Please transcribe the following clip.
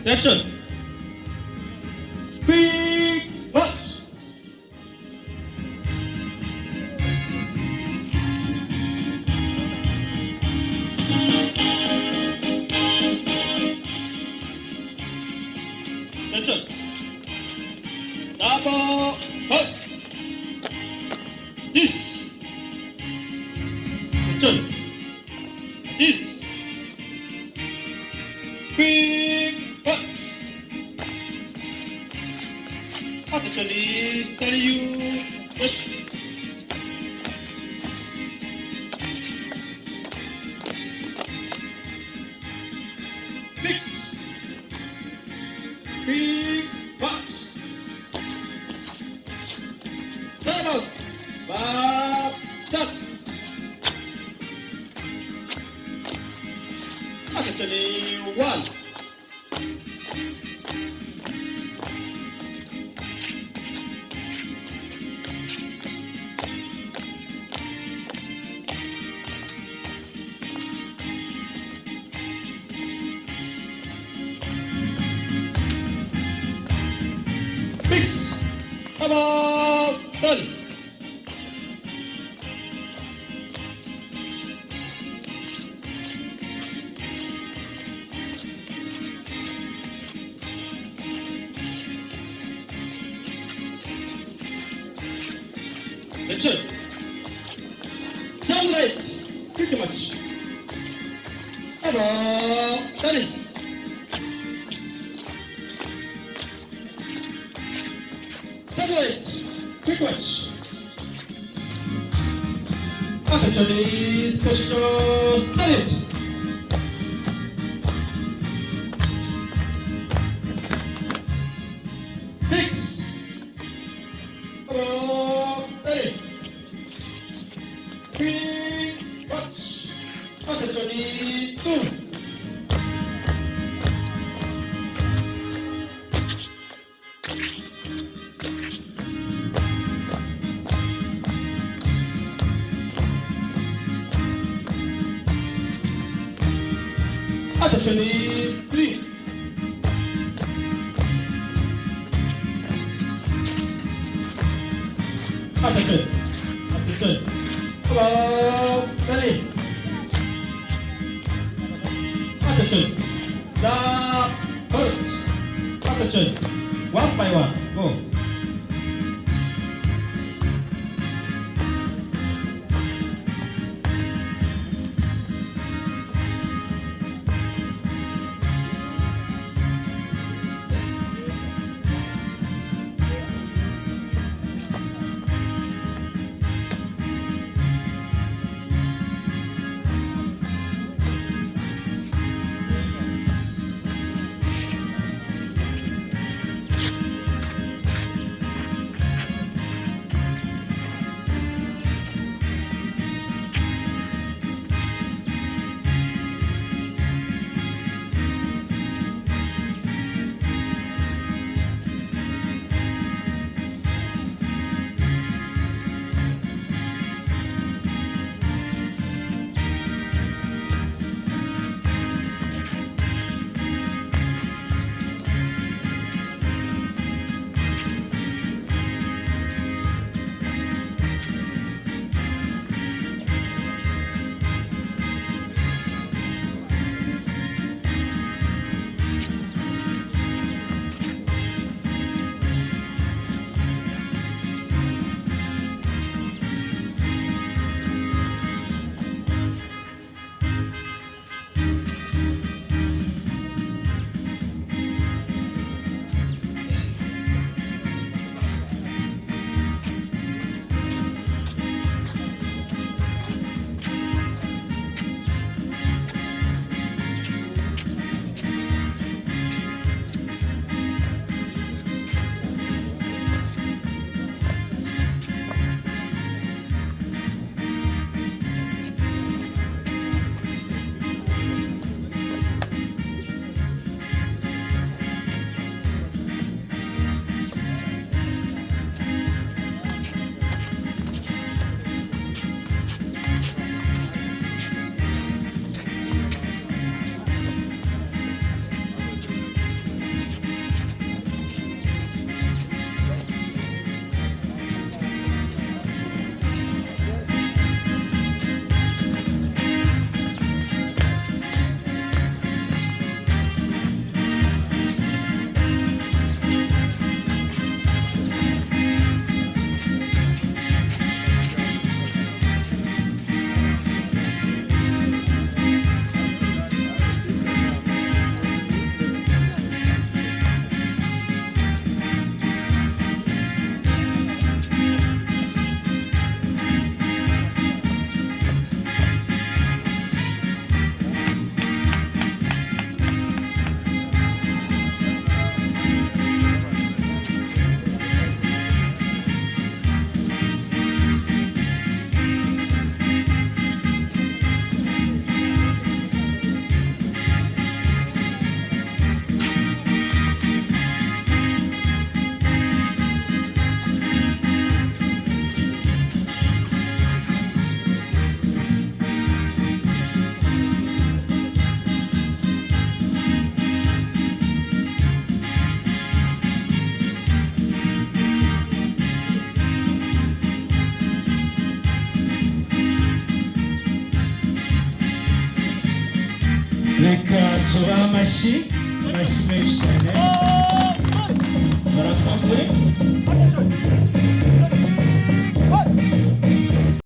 Action. Big punch. Action. Double punch. This. Action. This. Big punch. Attention is telling you. Push. Fix. Big punch. Time out. Bob. Stop. Attention is one. Fix. Come on. Done. Attention. Down right. Pretty much. Come on. Done. Satellite, quick watch. Attention is special satellite. Fix. Hello, ready. Quick watch. Attention is two. Attention is three. Attention. Attention. Hello. Ready. Attention. The first. Attention. One by one. Go. reka tubahe amashyi menshi cyane. Barakoze.